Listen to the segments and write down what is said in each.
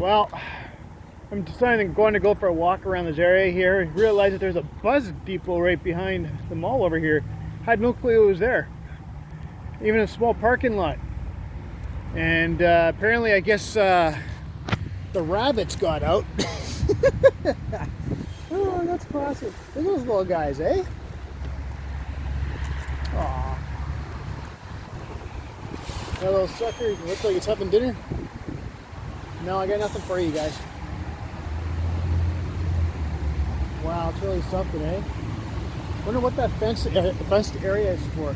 Well, I'm deciding I'm going to go for a walk around this area here. Realize that there's a bus depot right behind the mall over here. Had no clue it was there. Even a small parking lot. And apparently, I guess the rabbits got out. Oh, that's classic. Look at those little guys, eh? Aw. That little sucker, it looks like it's having dinner. No, I got nothing for you guys. Wow, it's really something, eh? Wonder what that fenced area is for.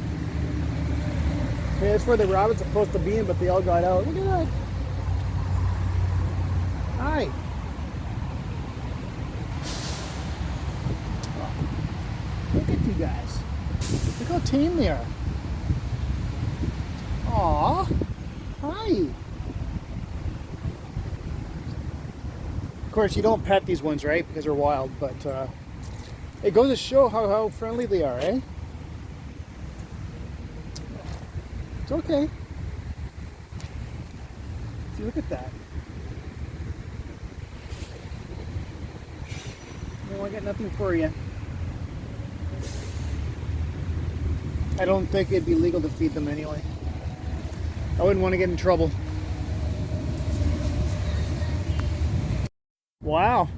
Yeah, that's where the rabbits are supposed to be in, but they all got out. Look at that. Hi. Oh, look at you guys. Look how tame they are. Aw. Hi. Of course, you don't pet these ones, right? Because they're wild, but it goes to show how friendly they are, eh? It's okay. See, look at that. No, I got nothing for you. I don't think it'd be legal to feed them anyway. I wouldn't want to get in trouble. Wow.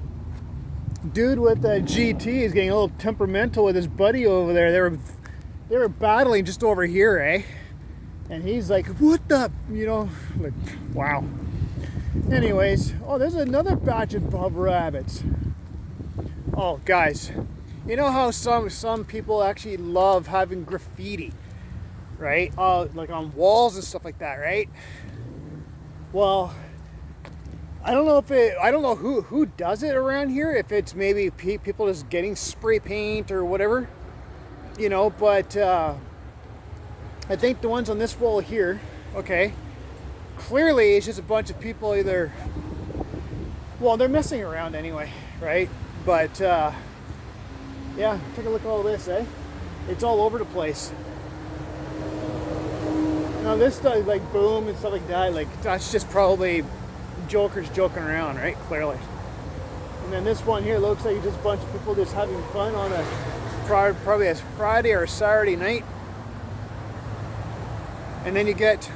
Dude with the GT is getting a little temperamental with his buddy over there. They were battling just over here, eh? And he's like, what the, like, wow. Anyways, oh, there's another batch of rabbits. Oh, guys, you know how some people actually love having graffiti, right? Like on walls and stuff like that, right? Well, I don't know who does it around here. If it's maybe people just getting spray paint or whatever, but I think the ones on this wall here, okay, clearly it's just a bunch of people either, well, they're messing around anyway, right? But yeah, take a look at all this, eh? It's all over the place. Now this stuff, like boom and stuff like that, like that's just probably jokers joking around, right? Clearly. And then this one here looks like just a bunch of people just having fun on probably a Friday or a Saturday night. And then you get,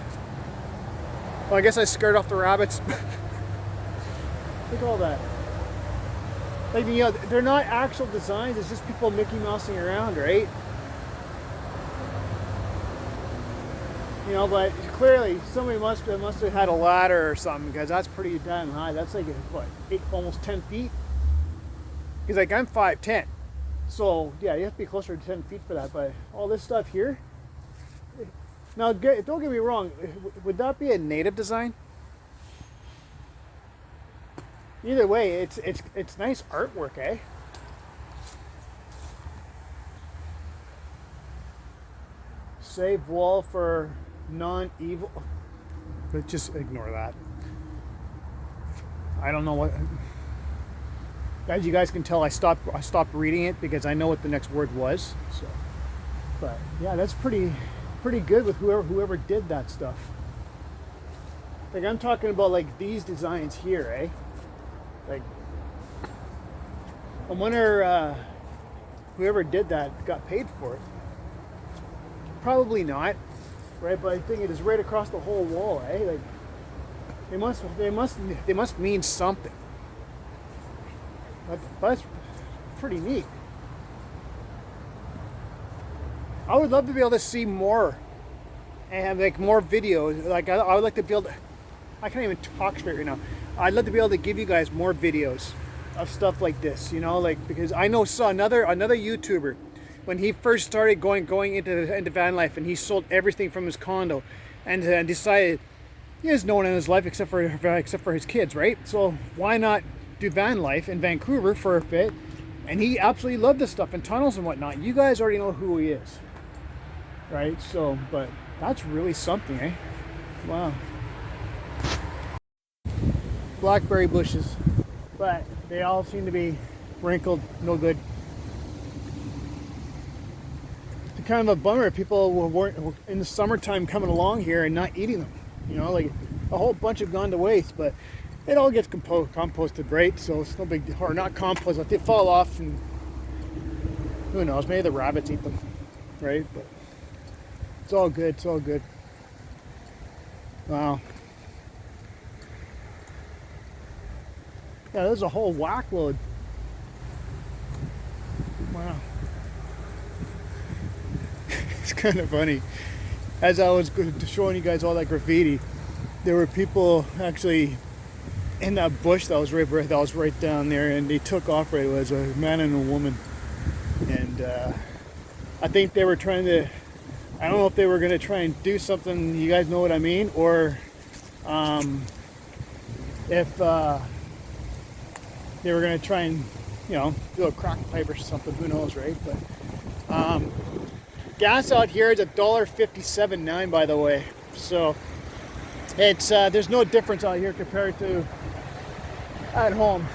well, I guess I scared off the rabbits. Look at all that. Like, they're not actual designs, it's just people Mickey Mousing around, right? But clearly somebody must have had a ladder or something, because that's pretty damn high. That's like, what, almost 10 feet? Because like I'm 5'10", so yeah, you have to be closer to 10 feet for that. But all this stuff here. Now, don't get me wrong. Would that be a native design? Either way, it's nice artwork, eh? Save wall for non-evil. But just ignore that. I don't know what. As you guys can tell, I stopped reading it because I know what the next word was. So, but yeah, that's pretty good with whoever did that stuff. Like, I'm talking about like these designs here, eh? Like, I wonder whoever did that got paid for it. Probably not, right? But I think it is right across the whole wall, eh? Like, they must mean something. That's pretty neat. I would love to be able to see more and have like more videos. Like, I would like to be able to, I can't even talk straight right now. I'd love to be able to give you guys more videos of stuff like this, like, because I know another YouTuber, when he first started going into van life, and he sold everything from his condo and decided he has no one in his life except for his kids, right? So why not do van life in Vancouver for a bit? And he absolutely loved this stuff and tunnels and whatnot. You guys already know who he is, right? So, but that's really something, eh? Wow. Blackberry bushes, but they all seem to be wrinkled, no good. It's kind of a bummer if people weren't in the summertime coming along here and not eating them. Like, a whole bunch have gone to waste. But it all gets composted, right? So it's no big deal. Or not compost, but they fall off, and who knows? Maybe the rabbits eat them, right? But it's all good. It's all good. Wow. Yeah, there's a whole whack load. Wow. It's kind of funny. As I was showing you guys all that graffiti, there were people actually in that bush that was right down there, and they took off right. It was a man and a woman, and I think they were trying to. I don't know if they were going to try and do something. You guys know what I mean, or if they were going to try and, do a crack pipe or something. Who knows, right? But gas out here is $1.57.9, by the way. So it's there's no difference out here compared to at home,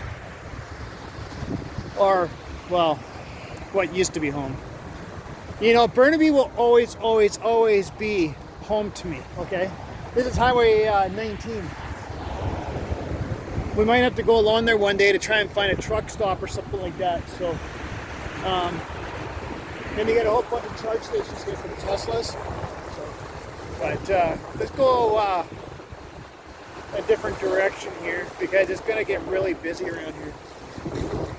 or well, what used to be home. Burnaby will always, always, always be home to me. Okay, this is Highway 19. We might have to go along there one day to try and find a truck stop or something like that. So, then you get a whole bunch of charge stations here for the Teslas. So, but let's go a different direction here because it's going to get really busy around here.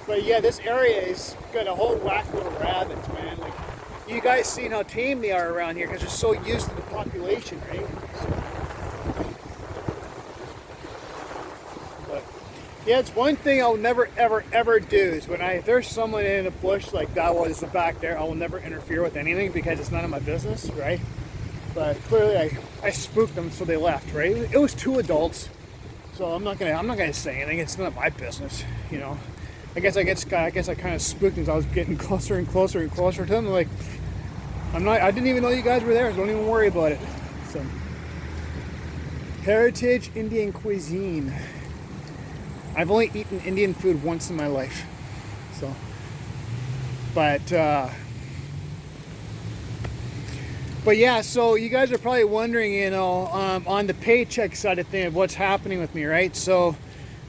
But yeah, this area is got a whole whack load of rabbits, man. Like, you guys seen how tame they are around here because they're so used to the population, right? But yeah, it's one thing I'll never, ever, ever do is if there's someone in a bush like that was back there, I will never interfere with anything because it's none of my business, right? But clearly I spooked them, so they left, right? It was two adults, so I'm not gonna say anything. It's none of my business, I guess I kind of spooked them as I was getting closer and closer and closer to them. I'm like, I didn't even know you guys were there, so don't even worry about it. So, Heritage Indian cuisine. I've only eaten Indian food once in my life. So, but yeah, so you guys are probably wondering, on the paycheck side of things, what's happening with me, right? So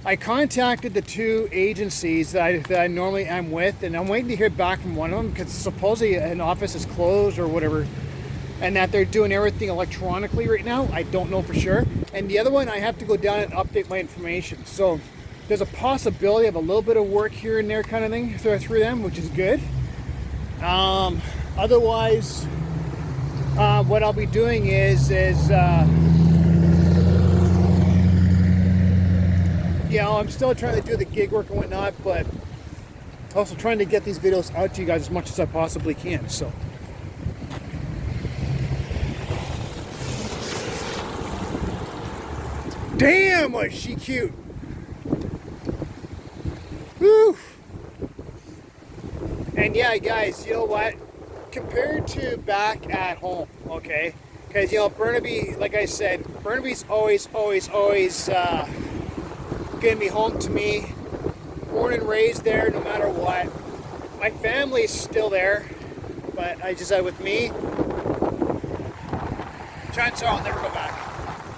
I contacted the two agencies that I normally am with, and I'm waiting to hear back from one of them because supposedly an office is closed or whatever, and that they're doing everything electronically right now. I don't know for sure. And the other one, I have to go down and update my information. So there's a possibility of a little bit of work here and there kind of thing through them, which is good. Otherwise, what I'll be doing is I'm still trying to do the gig work and whatnot, but also trying to get these videos out to you guys as much as I possibly can. So, damn, was she cute! Woo! And yeah, guys, you know what? Compared to back at home, okay? Because Burnaby, like I said, Burnaby's always gonna be home to me. Born and raised there, no matter what. My family's still there, but I just said with me, chances are I'll never go back.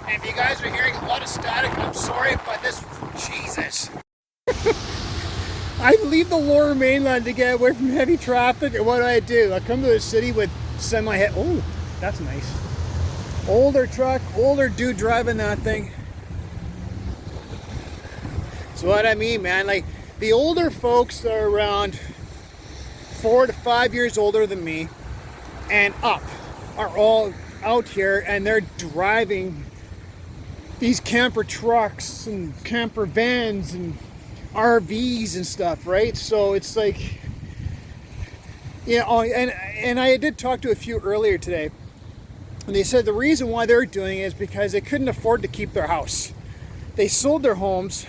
And if you guys are hearing a lot of static, I'm sorry, but Jesus. I leave the lower mainland to get away from heavy traffic, and what do? I come to the city with semi-heavy. Oh, that's nice. Older truck, older dude driving that thing. So what I mean, man, like the older folks that are around 4 to 5 years older than me and up are all out here, and they're driving these camper trucks and camper vans and RVs and stuff, right? So it's like, and I did talk to a few earlier today, and they said the reason why they're doing it is because they couldn't afford to keep their house. They sold their homes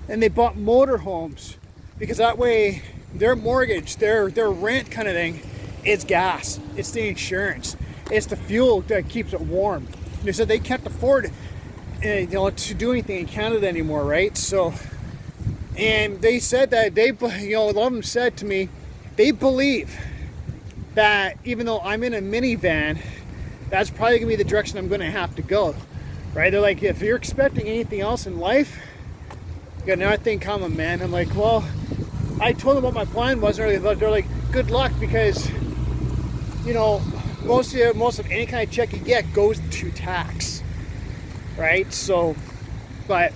and they bought motor homes because that way their mortgage, their rent kind of thing, is gas, it's the insurance, it's the fuel that keeps it warm. They said they can't afford to do anything in Canada anymore, right? So, and they said that a lot of them said to me, they believe that even though I'm in a minivan, that's probably gonna be the direction I'm gonna have to go, right? They're like, if you're expecting anything else in life, got another thing coming, man. I'm like, well, I told them what my plan was earlier. They're like, good luck, because, you know, most of any kind of check you get goes to tax, right? So, but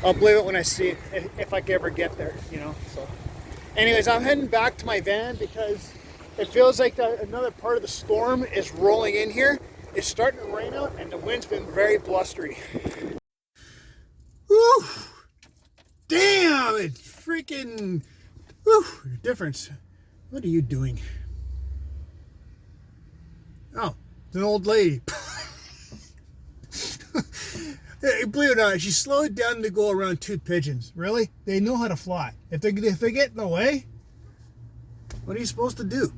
I'll believe it when I see it, if I can ever get there, you know. So, anyways, I'm heading back to my van because it feels like another part of the storm is rolling in here. It's starting to rain out, and the wind's been very blustery. Woo! Damn, it's freaking, woo, difference. What are you doing? Oh, it's an old lady. Hey, believe it or not, she slowed down to go around 2 pigeons. Really? They know how to fly. If they get in the way, what are you supposed to do?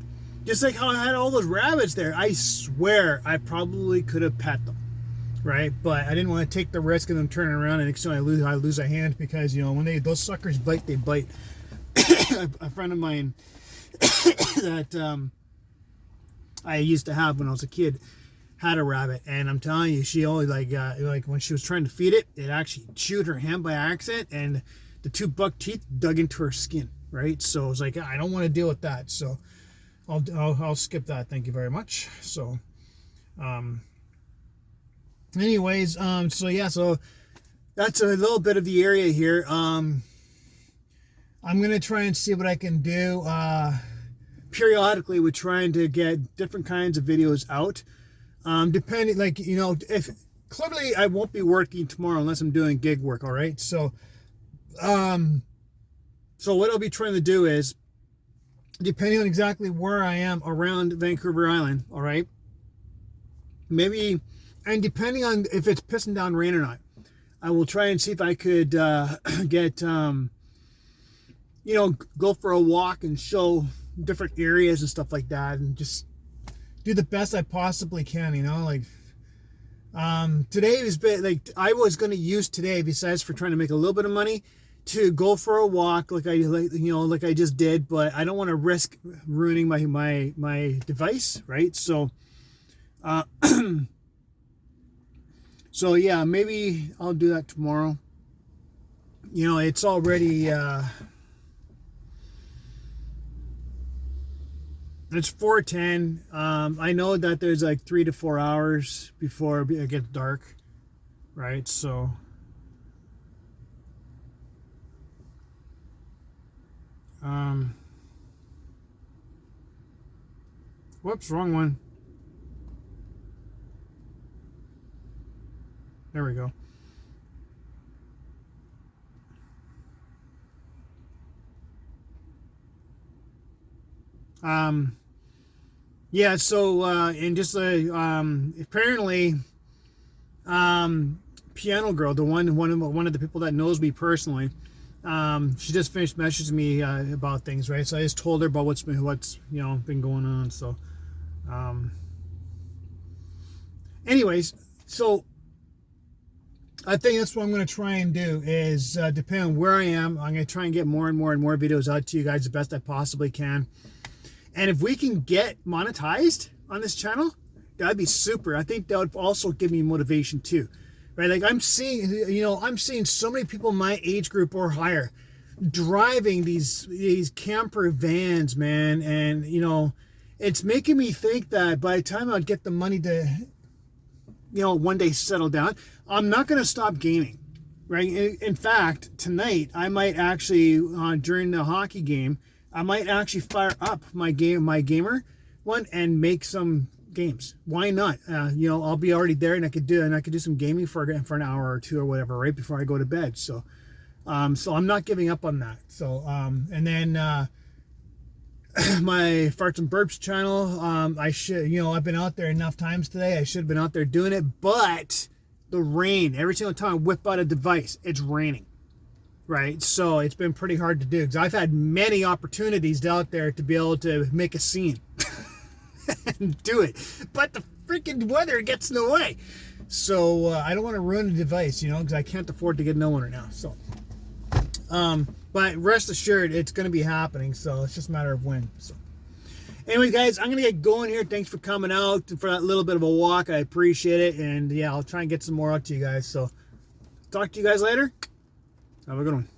Just like how I had all those rabbits there. I swear I probably could have pet them, right? But I didn't want to take the risk of them turning around and next time I lose a hand, because, you know, when those suckers bite, they bite. A friend of mine that I used to have when I was a kid had a rabbit, and I'm telling you, she only like when she was trying to feed it, it actually chewed her hand by accident, and the 2 buck teeth dug into her skin, right? So I was like, I don't want to deal with that, so I'll skip that, thank you very much. So anyways, so yeah, so that's a little bit of the area here. I'm gonna try and see what I can do periodically with trying to get different kinds of videos out. Depending, like, you know, if clearly I won't be working tomorrow unless I'm doing gig work, all right? So so what I'll be trying to do is, depending on exactly where I am around Vancouver Island, all right, maybe, and depending on if it's pissing down rain or not, I will try and see if I could get you know, go for a walk and show different areas and stuff like that, and just do the best I possibly can, you know. Like today was bit like I was going to use today, besides for trying to make a little bit of money, to go for a walk like I just did, but I don't want to risk ruining my device, right? So so yeah, maybe I'll do that tomorrow. You know, it's already it's 4:10. I know that there's like 3 to 4 hours before it gets dark, right? So whoops, wrong one. There we go. Yeah, so and just apparently Piano Girl, the one of the people that knows me personally, she just finished messaging me about things, right? So I just told her about what's you know, been going on. So anyways, so I think that's what I'm going to try and do is, depending on where I am, I'm going to try and get more and more videos out to you guys the best I possibly can. And if we can get monetized on this channel, that'd be super. I think that would also give me motivation too, right? Like I'm seeing so many people my age group or higher driving these camper vans, man. And, you know, it's making me think that by the time I'd get the money to, you know, one day settle down, I'm not going to stop gaming, right? In fact, tonight I might actually, during the hockey game, I might actually fire up my gamer one and make some games. Why not? You know, I'll be already there, and I could do some gaming for an hour or two or whatever, right before I go to bed. So, so I'm not giving up on that. So, and then my Farts and Burps channel, I should, you know, I've been out there enough times today. I should have been out there doing it, but the rain, every single time I whip out a device, it's raining. Right, so it's been pretty hard to do, because I've had many opportunities out there to be able to make a scene and do it, but the freaking weather gets in the way. So I don't want to ruin the device, you know, because I can't afford to get no one right now. So, but rest assured, it's going to be happening. So it's just a matter of when. So, anyway, guys, I'm going to get going here. Thanks for coming out for that little bit of a walk. I appreciate it, and yeah, I'll try and get some more out to you guys. So, talk to you guys later. Have a good one.